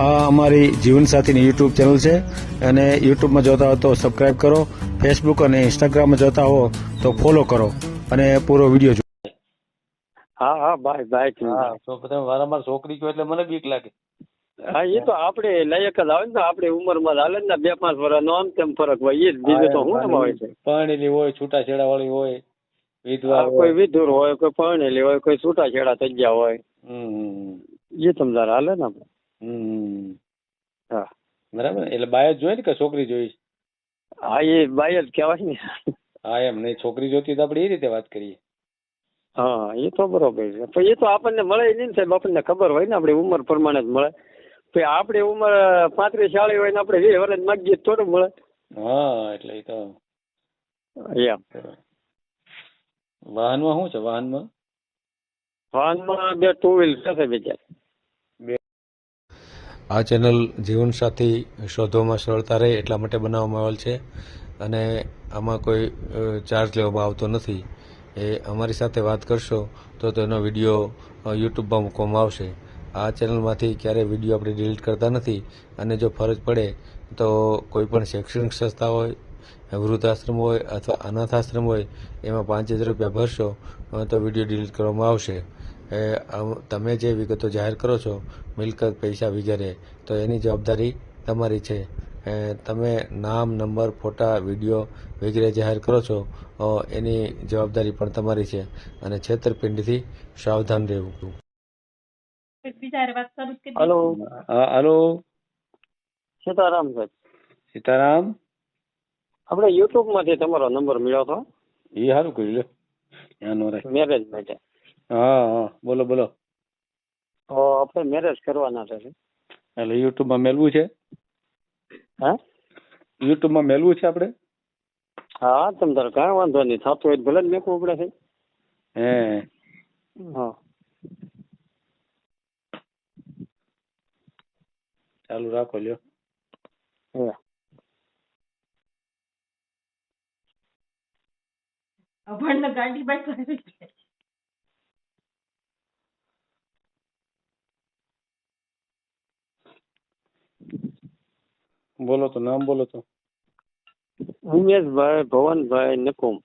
આ અમારી જીવનસાથીની YouTube channel છે અને યુટ્યુબમાં જોતા હો તો સબસ્ક્રાઇબ કરો, ફેસબુક અને ઇન્સ્ટાગ્રામમાં જોતા હો તો ફોલો કરો અને પૂરો વિડીયો જુઓ. હા હા ભાઈ ભાઈ હા તો તમે વારંવાર છોકરી કહો એટલે મને બીક લાગે. હા એ તો આપણે લાયક જ આવે ને આપણી ઉંમરમાં હાલે ને 2-5 વર્ષનો આમ તેમ ફરક હોય એ જ બીજું તો શું એમાં હોય છે. પરણેલી હોય, છૂટાછેડા વાળી હોય, વિધવા હા, કોઈ વિધુર હોય, કોઈ પરણેલી હોય, કોઈ છૂટાછેડા થઈ ગયા હોય, એ તમતાર હાલે ને આપણે. હા બરાબર. એટલે બાય જ જોઈએ ને કે છોકરી જોઈ? હા એ બાય જ કહેવાય ને. હા એમ નહીં, છોકરી જોતી તો આપણે એ રીતે વાત કરીએ. હા એ તો બરોબર છે, પણ એ તો આપણને મળે નહીં ને સાહેબ, આપણને ખબર હોય ને આપણી ઉંમર પ્રમાણે જ મળે. પછી આપણી ઉંમર 35-40 હોય ને આપણે 20 વર્ષ માગીએ થોડું મળે. હા એટલે એ તો એમ વાહનમાં શું છે? વાહનમાં વાહનમાં 2 ટુ વ્હીલ છે બીજા. આ ચેનલ જીવનસાથી શોધવામાં સરળતા રહે એટલા માટે બનાવવામાં આવેલ છે અને આમાં કોઈ ચાર્જ લેવામાં આવતો નથી. એ અમારી સાથે વાત કરશો તો તેનો વિડીયો યુટ્યુબમાં મૂકવામાં આવશે. આ ચેનલમાંથી ક્યારેય વિડીયો આપણે ડિલીટ કરતા નથી અને જો ફરજ પડે તો કોઈ પણ શૈક્ષણિક સંસ્થા હોય, વૃદ્ધાશ્રમ હોય અથવા અનાથાશ્રમ હોય એમાં 5000 રૂપિયા ભરશો તો વિડીયો ડિલીટ કરવામાં આવશે. તમે જે વિગતો જાહેર કરો છો, મિલકત, પૈસા વગેરે, તો એની જવાબદારી તમારી છે. તમે નામ, નંબર, ફોટા, વિડીયો વગેરે જાહેર કરો છો એની જવાબદારી પણ તમારી છે અને છેતરપિંડીથી સાવધાન રહેવું. હલો હા હલો સીતારામ સાહેબ, સીતારામ. આપણે યુટ્યુબ માંથી તમારો નંબર મળ્યો હતો એ સારું કર્યું લ્યો, ધ્યાન નો રાખ. મેરેજ માટે. હા હા બોલો બોલો. તો આપણે મેરેજ કરવાના છે. એટલે યુટ્યુબમાં મેળવું છે? હા યુટ્યુબમાં મેળવું છે આપણે? હા તમ તારે કાંઈ વાંધો નહીં, થતું હોય તો ભલે જ મેકવું પડે છે. હે હા ચાલુ રાખો લ્યો. હા. બોલો તો, નામ બોલો તો. ઉમેશભાઈ ભવનભાઈ નકુમ.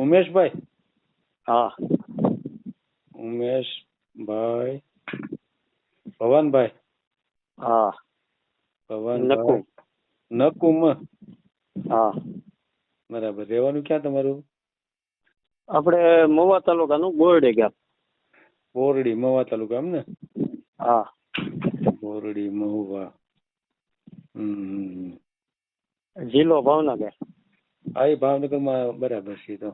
ઉમેશભાઈ? હા ઉમેશભાઈ ભવનભાઈ? હા ભવનભાઈ નકુમ. નકુમ. હા બરાબર. રહેવાનું ક્યાં તમારું? આપણે મહુવા તાલુકાનું બોરડી ગામ. બોરડી, મહુવા તાલુકા એમ ને? હા બોરડી, મહુવા. જિલ્લો ભાવનગર. હા એ ભાવનગરમાં બરાબર છે. તો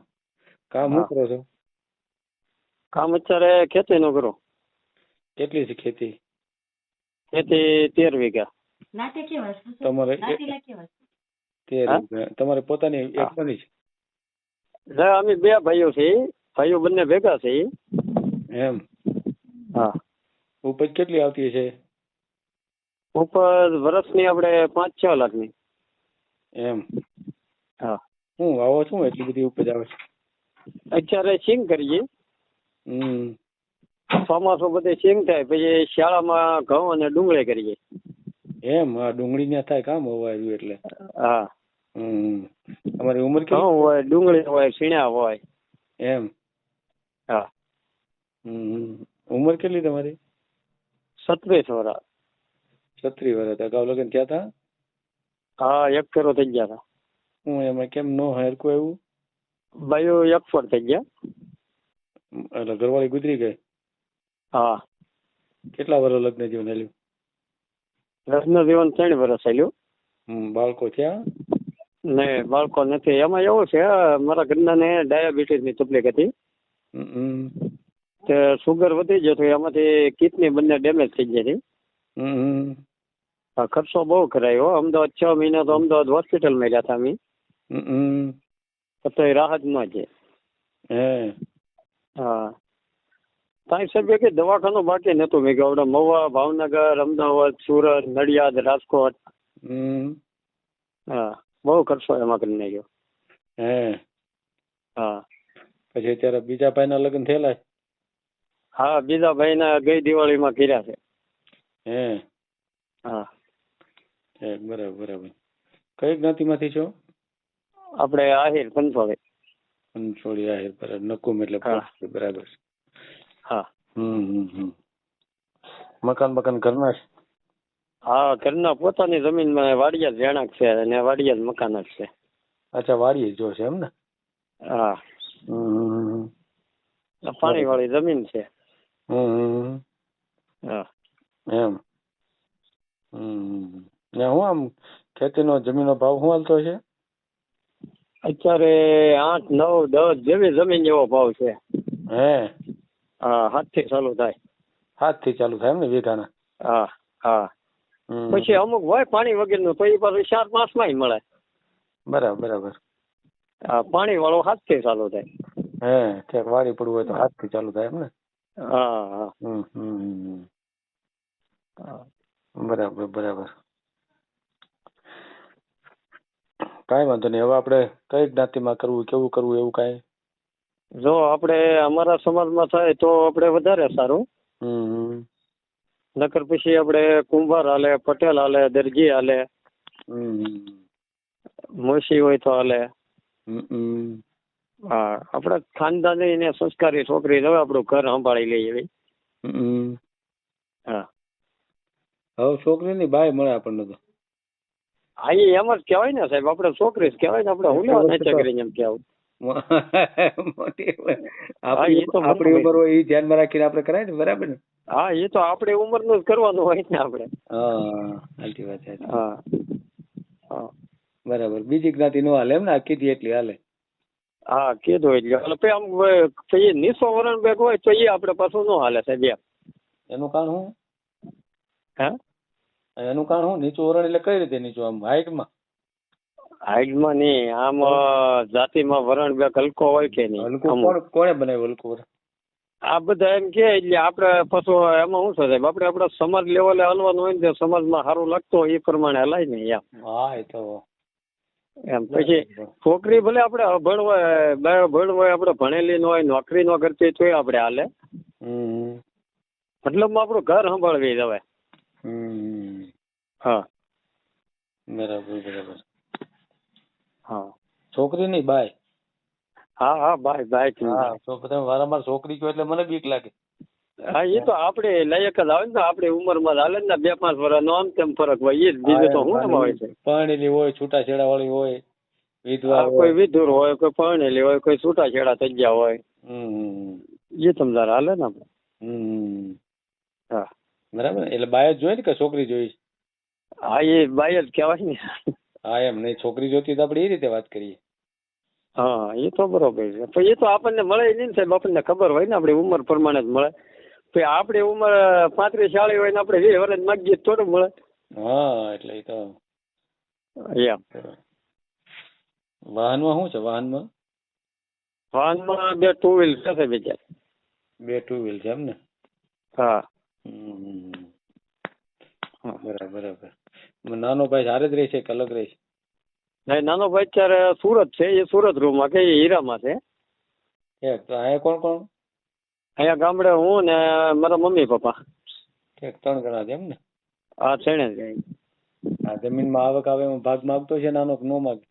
કામ શું હા કરો છો? કામ અત્યારે ખેતીનું કરું. કેટલી છે ખેતી? ખેતી 13 વીઘા. તમારે 13 વીઘા. તમારે પોતાની એક બની છે? અમે 2 ભાઈઓ છીએ, ભાઈઓ બંને ભેગા છે. એમ? હા. ઉપજ કેટલી આવતી છે? ઉપર વર્ષની આપણે 5-6 લાખની. એમ? હા. શું વાવો છું એટલી બધી ઉપજ આવે છે? અત્યારે સિંગ કરીએ. ચોમાસું બધે સિંગ થાય, પછી શાળામાં ઘઉં અને ડુંગળી કરીએ. એમ? હા, ડુંગળી ના થાય કામ હોવા આવ્યું એટલે. હા. તમારી ઉંમર ઘઉં કેટલી? હોય, ડુંગળી હોય, સીણા હોય. એમ? હા. ઉંમર કેટલી તમારી? 37 વર્ષ. 36 વર્ષ. અગાઉ લગ્ન થયા હતા? હા, એક ફેરો થઈ ગયા હતા. હું એમાં કેમ નો હરકું એવું? ભાઈઓ એક ફર થઈ ગયા. એટલે ઘરવાળી ગુજરી ગઈ? હા. કેટલા વર્ષ લગ્ન જીવન હાલ્યું? લગ્ન જીવન 3 વર્ષ ચાલ્યું. બાળકો થયા? ને બાળકો નથી. એમાં એવું છે, મારા ઘરના ને ડાયાબિટીસની તકલીફ હતી. તે સુગર વધી ગયો તો એમાંથી કિડની બંને ડેમેજ થઈ ગઈ હતી. ખર્ચો બહુ કરાયો. અમદાવાદ 6 મહિના તો અમદાવાદ હોસ્પિટલમાં ગયા હતા અમે. તો રાહત ન છે. હા. સાહેબ સાહેબ કે દવાખાનું બાકી નતું. મેં કહ્યું આપણે મહુવા, ભાવનગર, અમદાવાદ, સુરત, નડિયાદ, રાજકોટ. હા, બહુ ખર્ચો એમાં કરી નાખ્યો. હા. પછી અત્યારે બીજા ભાઈના લગ્ન થયેલા? હા, બીજા ભાઈના ગઈ દિવાળીમાં કર્યા છે. બરાબર બરાબર. કઈ જ્ઞાતિમાંથી છો? આપણે આહિર પંચોળી. પંચોળી આહિર. બરાબર. નકુમ એટલે હા. પંચોળી. બરાબર. હા મકાન બકાન ઘરના છે? હા, ઘરના પોતાની જમીનમાં વાડિયા જ રહેણાંક છે અને વાડિયા જ મકાન જ છે. અચ્છા, વાડીએ જો છે એમ ને? હા, પાણી વાળી જમીન છે. હા. એમ. ને હું આમ ખેતીનો જમીનનો ભાવ શું હાલતો છે? અત્યારે 8, 9, 10 જેવી જમીન એવો ભાવ છે. હે? હા, 7 થી ચાલુ થાય. 7 થી ચાલુ થાય એમ ને વીઘાના? હા હા. પછી અમુક હોય પાણી વગરનું તો એ પાછું 4-5 માં મળે. બરાબર બરાબર. હા, પાણી વાળો 7 થી ચાલુ થાય. હે, ક્યાંક વાડી પડવું હોય તો 7 થી ચાલુ થાય એમ ને? હા હા. બરાબર બરાબર. કાંઈ વાંધો નહીં. હવે આપણે કઈ જ્ઞાતિમાં કરવું, કેવું કરવું એવું કાંઈ? જો આપણે અમારા સમાજમાં થાય તો આપણે વધારે સારું. નકર પછી આપણે કુંભાર હાલે, પટેલ હાલે, દરજી હાલે, મોશી હોય તો હાલે. હા, આપણે ખાનદાની ને સંસ્કારી છોકરી હવે આપણું ઘર સંભાળી લઈએ એવી. હા. હવે છોકરીની બાય મળે આપણને તો. હા, એ એમ જ કહેવાય ને સાહેબ, આપણે છોકરી જ કહેવાય ને, આપણે હું લેવા નથી કરીને એમ કહેવું. આપણી ઉંમર હોય એ ધ્યાનમાં રાખીને આપણે કરાય ને, બરાબર ને? હા, એ તો આપણી ઉંમરનું જ કરવાનું હોય ને આપણે. હા, સાચી વાત છે. હા હા. બરાબર. બીજી જ્ઞાતિ નો હાલે એમ ને? આ કીધી એટલી હાલે. હા, કીધું એટલે આમ એ નીસો વરણ બેગ હોય તો એ આપણે પાછું ન હાલે સાહેબ એમ. એનું કારણ શું? હા, એનું કારણ શું? નીચું વરણ એટલે કઈ રીતે નીચું? આમ હાઈટમાં? હાઈટમાં નહીં, આમ જાતિમાં વરણ બેગ હલકો હોય કે નહીં? કોણે બનાવ્યું હલકું વરણ? આ બધા એમ કે એટલે આપણે પાછું એમાં શું છે સાહેબ, આપણે આપણા સમાજ લેવલે હાલવાનું હોય ને, સમાજમાં સારું લાગતું હોય એ પ્રમાણે હલાય ને એમ. હા, એ તો એમ. પછી છોકરી ભલે આપણે અભણ હોય, આપણે ભણેલી ન હોય, નોકરી ન કરતી તોય આપણે હાલે. મતલબ આપણું ઘર સંભાળવી જવાય. હા. બરાબર બરાબર. હા. છોકરી નહીં, બાય. હા હા, બાય. હા, તો તમે વારંવાર છોકરી કહો એટલે મને બીક લાગે. હા, એ તો આપણે લાયક જ આવે ને, આપણી ઉંમરમાં હાલે ને 2-5 વર્ષનો આમ તેમ ફરક હોય, એ જ. બીજું તો શું એમાં હોય છે? પરણેલી હોય, છૂટાછેડા વાળી હોય, વિધવા હોય, કોઈ વિધુર હોય, કોઈ પરણેલી હોય, કોઈ છૂટાછેડા થઈ ગયા હોય, એ તમતાર હાલે ને આપણે. હા. બરાબર. એટલે બાય જ જોઈએ ને કે છોકરી જોઈ? હા, એ બાય જ કહેવાય ને. હા, એમ નહીં. છોકરી જોતી તો આપણે એ રીતે વાત કરીએ. હા, એ તો બરોબર છે. પણ એ તો આપણને મળે નહીં ને સાહેબ, આપણને ખબર હોય ને, આપણી ઉંમર પ્રમાણે જ મળે. પછી આપણી ઉંમર 35-40 હોય ને આપણે 20 વર્ષ માગીએ થોડું મળે. હા, એટલે એ તો એમ. વાહનમાં શું છે? વાહનમાં 2 ટુ વ્હીલ છે બીજા. 2 ટુ વ્હીલ છે એમ ને? હા. બરાબર બરાબર. નાનો ભાઈ હારે જ રહે છે કે અલગ રહે છે? નહીં, નાનો ભાઈ અત્યારે સુરત છે. એ સુરત રૂમમાં કે એ હીરામાં છે. તો અહીંયા કોણ કોણ? અહીંયા ગામડે હું ને મારા મમ્મી પપ્પા. 3 જણા છે એમ ને? હા, છેણે જ. આ જમીનમાં આવક આવે એમાં ભાગ માગતો છે નાનો કે નો માગે?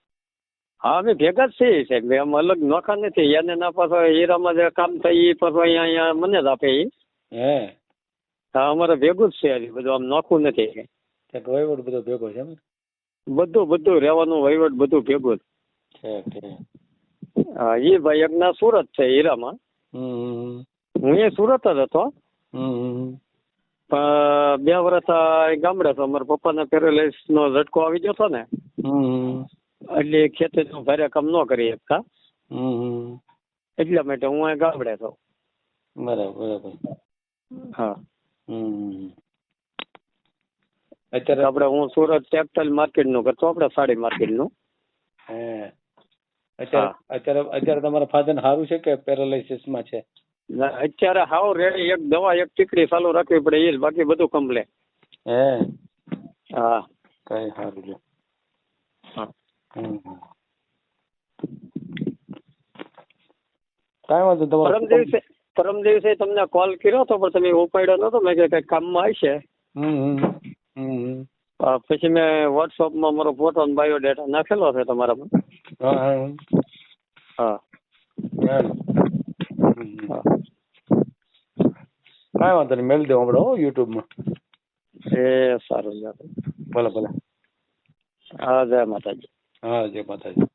હા, અમે ભેગા જ છીએ સાહેબ, એમ અલગ નોખા નથી. એને ના પાછો હીરામાં જે કામ થાય એ પાછો અહીંયા મને જ આપે એ. હે? હા, અમારે ભેગું જ છે હજી બધું, આમ નોખું નથી. વહીવટ બધો ભેગો છે એમ? બધું રહેવાનું વહીવટ બધું ભેગું જ. હા, એ ભાઈ એક ના સુરત છે હીરામાં. હું એ સુરત જ હતો. પણ 2 વર્ષ ગામડે હતો. મારા પપ્પાને પેરેલાઇઝ નો ઝટકો આવી ગયો હતો ને, એટલે ખેતીનું ભારે કામ ન કરી શકતા. એટલા માટે હું અહીં ગામડે હતો. બરાબર બરાબર. હા. અત્યારે આપણે હું સુરત ટેક્સટાઇલ માર્કેટ નું કરતો, આપણે સાડી માર્કેટ નું. અત્યારે તમારા ફાધર સારું છે કે પેરાલાઇસિસ માં છે? અત્યારે હાવ રેડી. એક દવા એક ટીકડી ચાલુ રાખવી પડે એ જ, બાકી બધું કમ્પ્લેટ. હે? હા. કઈ સારું છે. કાંઈ વાંધો તમારો. પરમ દિવસે તમને કોલ કર્યો હતો પણ તમે ઉપાડ્યો નતો. મેં કઈ કામમાં હશે. પછી મેં વોટ્સઅપમાં મારો ફોટો અને બાયોડેટા નાખેલો છે તમારામાં. હા હા હા હાલો. હા કાંઈ વાંધો નહીં, મેળ દેવું આપણે યુટ્યુબમાં. એ સારું યાર. ભલે ભલે. હા જય માતાજી. હા જય માતાજી.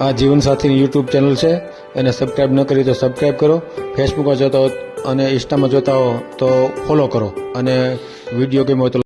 આ જીવનસાથીની યુટ્યુબ ચેનલ છે, એને સબસ્ક્રાઈબ ન કરી તો સબસ્ક્રાઈબ કરો. ફેસબુકમાં જોતા હો અને ઇન્સ્ટામાં જોતા હો તો ફોલો કરો, અને વિડીયો ગેમ હોય તો